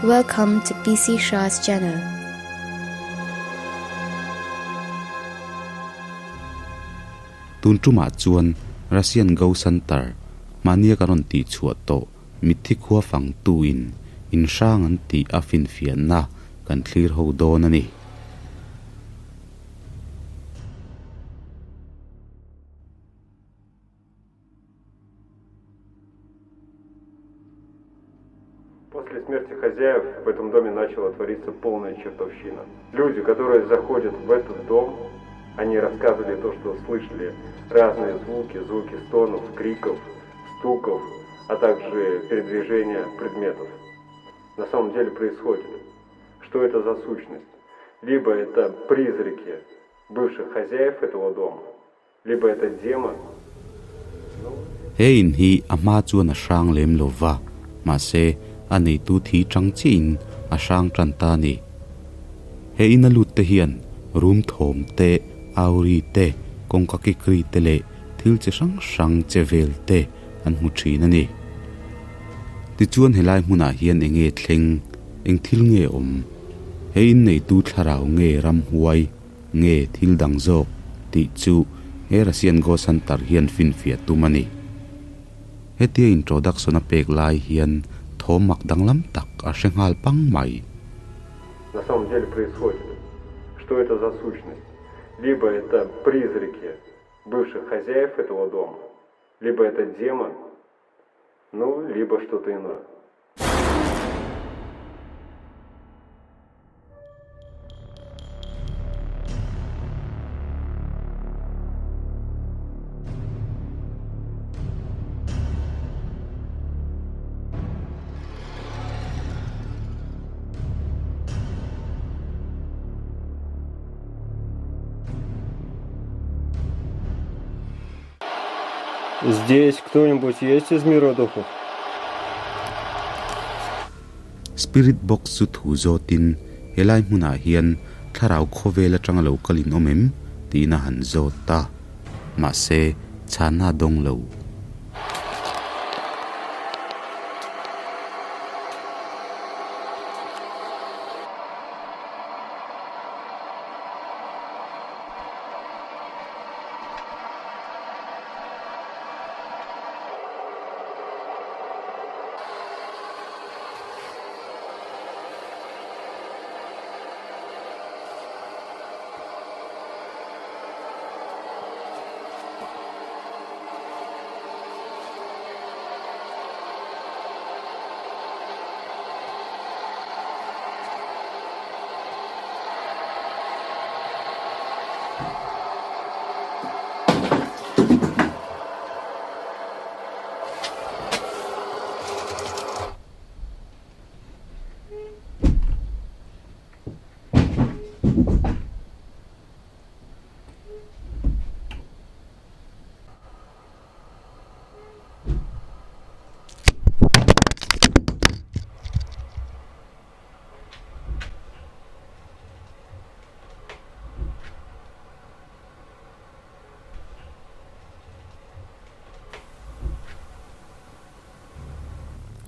Welcome to PC Shah's channel. Tuntruma chuan Russian Go Center mania karon ti chuat to mithi khuwa fang tu in sang an ti afin fian na kan thlir ho don ani. После смерти хозяев в этом доме начала твориться полная чертовщина. Люди, которые заходят в этот дом, они рассказывали то, что слышали разные звуки стонов, криков, стуков, а также передвижения предметов. На самом деле происходит. Что это за сущность? Либо это призраки бывших хозяев этого дома, либо это демон. Hein hi ama chuan a sang lem lova ma se ani tu thi changchin a sang tranta ni he in a lut te hian room thom te auri te kongka ki kri te le thil che sang chevel te an mu thin ani ti chuan helai hmuna hian enge thleng eng thil nge he in nei tu tharau nge ram huai nge thil dang zo ti chu he Russian Go Center hian fin fia tu mani hetia introduction a pek lai hian thomak danglam tak a hrenghal pang mai. На самом деле происходит. Что это за сущность? Либо это призраки бывших хозяев этого дома, либо это демон, либо что-то иное. Здесь кто-нибудь есть из мира духов? Spirit box su thu zotin helai hmuna hian tharau khovela tanga lo kalin omem tina han zota ma se chana dong lo.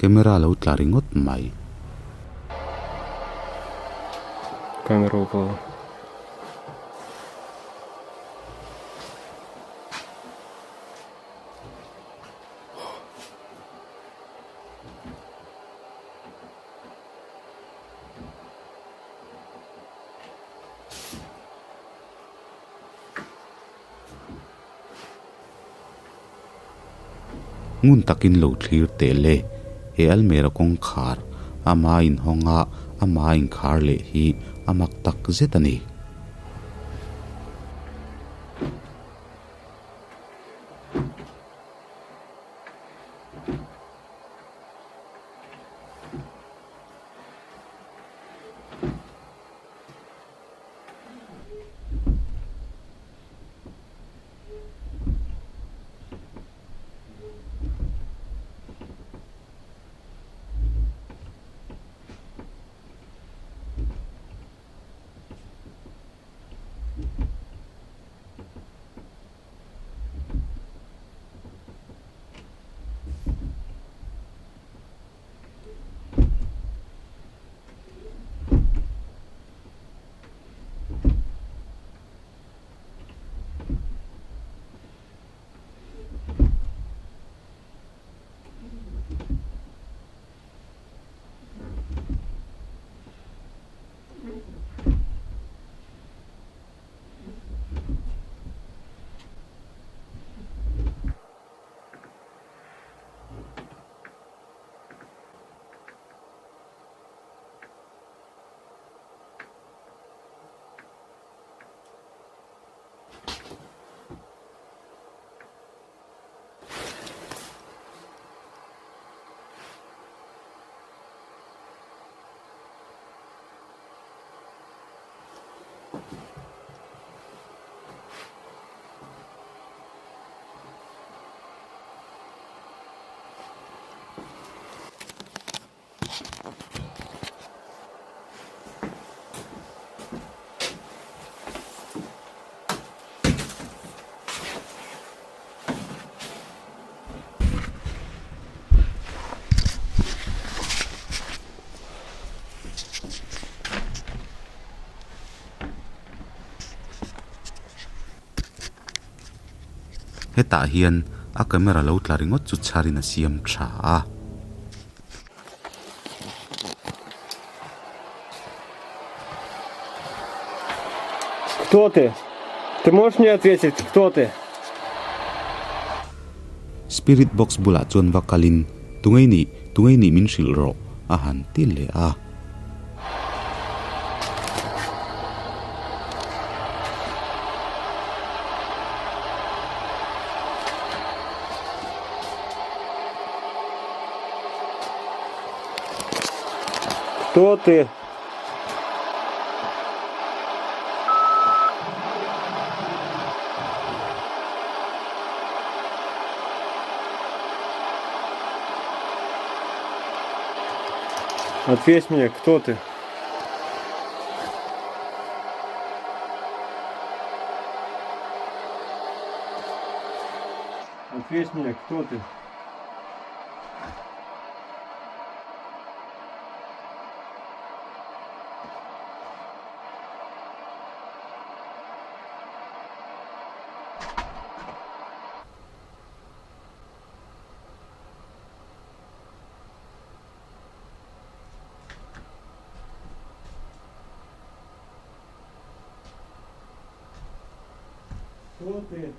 Camera lo tlaringot mai. Камера упала. Ngun takin lo thlir te le he almera kong khar ama in honga ama in khar le hi amak tak zetani. heta hian a camera lo tlaringot chu charin a siam tha a Кто ты? Ты можешь мне ответить, кто ты? spirit box bula chuan vakalin tungai ni min hril ro a han til le a Кто ты? Ответь мне, кто ты? Ответь мне, кто ты? Кто ты?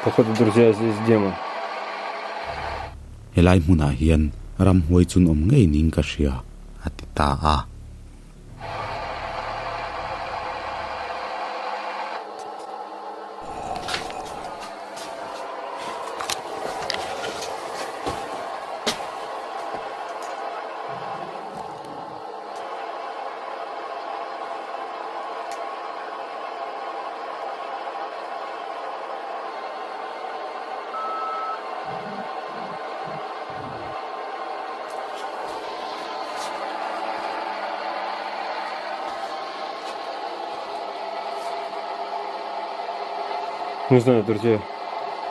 Походу, друзья, здесь демон. helai hmuna hian ram huai chun om ngei ning ka hria atita a Не знаю, друзья,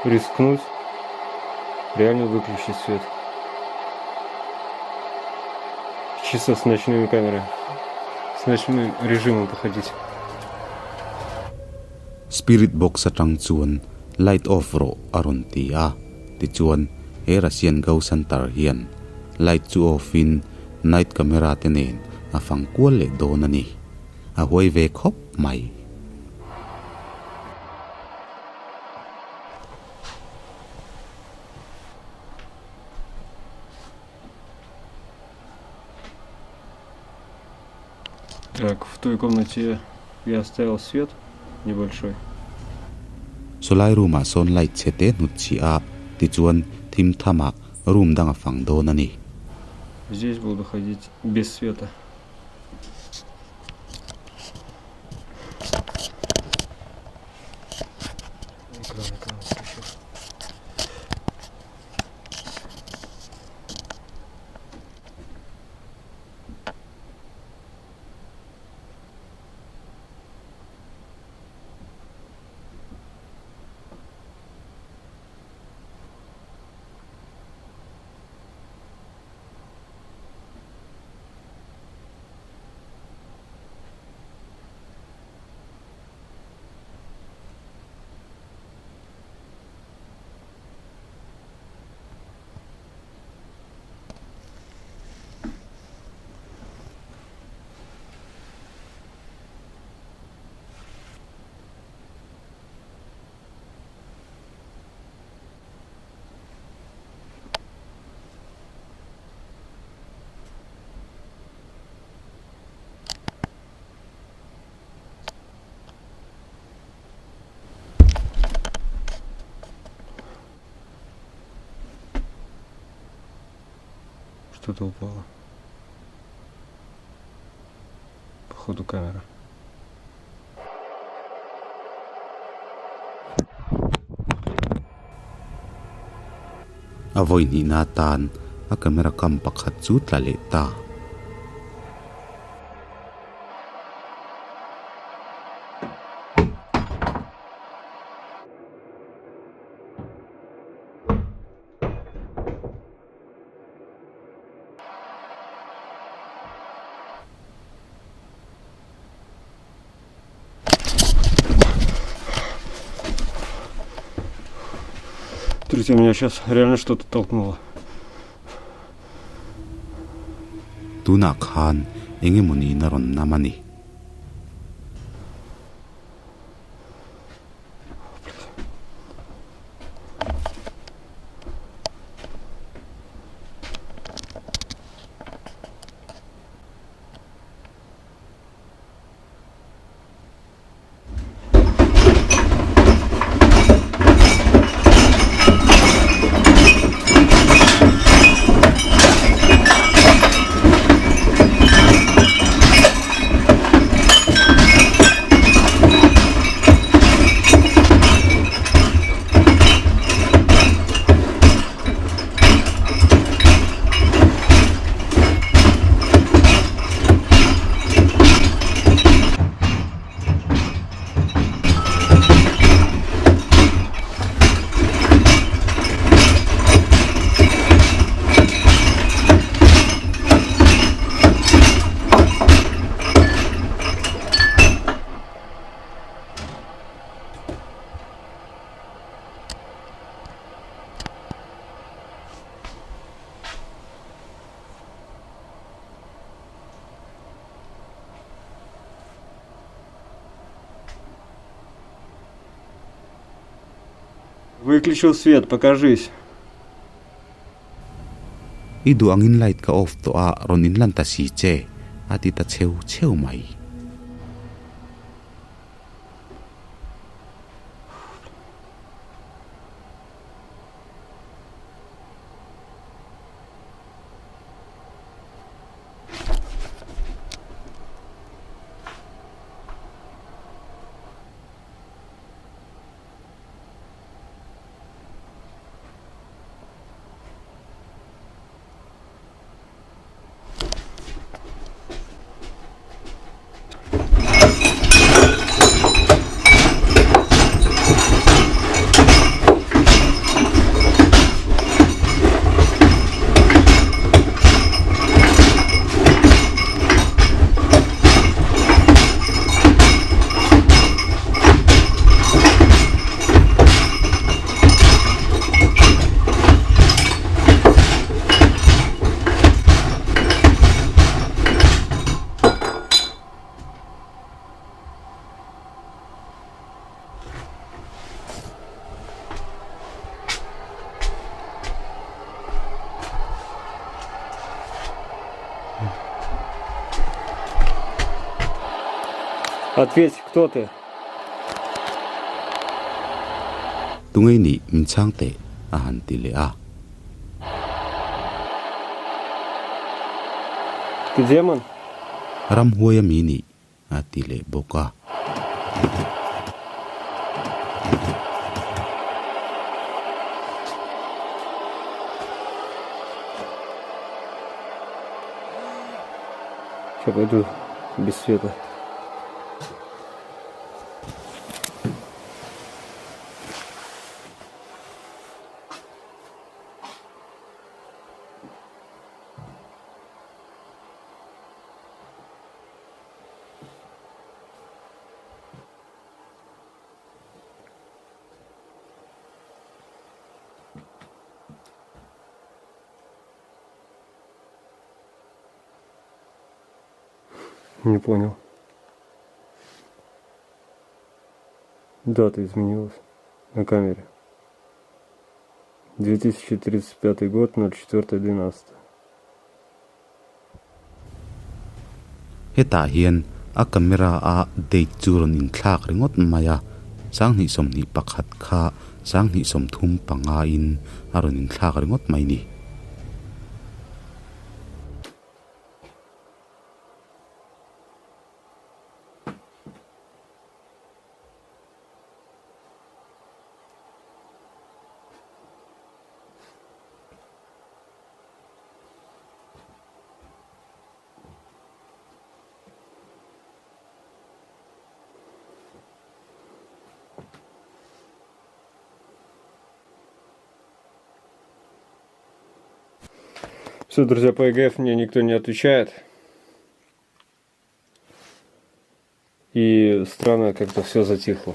рискнуть, реально выключить свет. Чисто с ночными камерами, с ночным режимом походить. spirit box atang chuan light off ro aron ti a ti chuan he Russian go center hian light chu off in night camera te nen a fang kual le don ani a hoi ve khop mai Так, в той комнате я оставил свет небольшой. solai room a son light chete nut chi a ti chuan thim thama room dang a fang don ani Здесь буду ходить без света. Экран включу. Что-то упало. Походу камера. Avoid ni natan a camera kam pakhat chu tlale ta. Смотрите, меня сейчас реально что-то толкнуло. Tuna khan enge muni naron namani. Выключил свет, покажись. Idu angin light ka off to a ronin lan ta si che ati ta cheu mai. Ответь, кто ты? Tungay ni minchang te ahan tile a. Ты демон? Ram huaya mini atile boka. Сейчас пойду без света. Не понял. Дата изменилась на камере. 2035 год, 04.12. Heta hian a camera a date churon in thlak ringot maya sang ni som ni pakhat kha sang ni som thum panga in aron in thlak ringot mai ni. Все, друзья, по ЕГФ мне никто не отвечает. И странно как-то все затихло.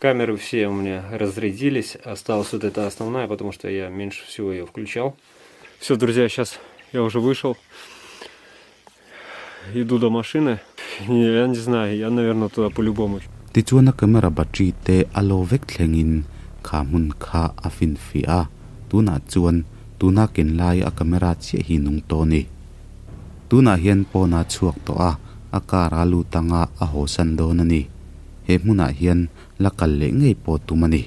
Камеры все у меня разрядились. Осталась вот эта основная, потому что я меньше всего ее включал. Все, друзья, сейчас я уже вышел. Иду до машины. Я не знаю, я, наверное, туда по-любому. Ti chuan a camera battery te alo vek thlengin kha mun kha afin fia tuna chuan tuna ken lai a camera che hi nung to ni tuna hian pona chuak to a kara lu tanga a ho san do na ni he hmuna hian lakal le ngei po tumani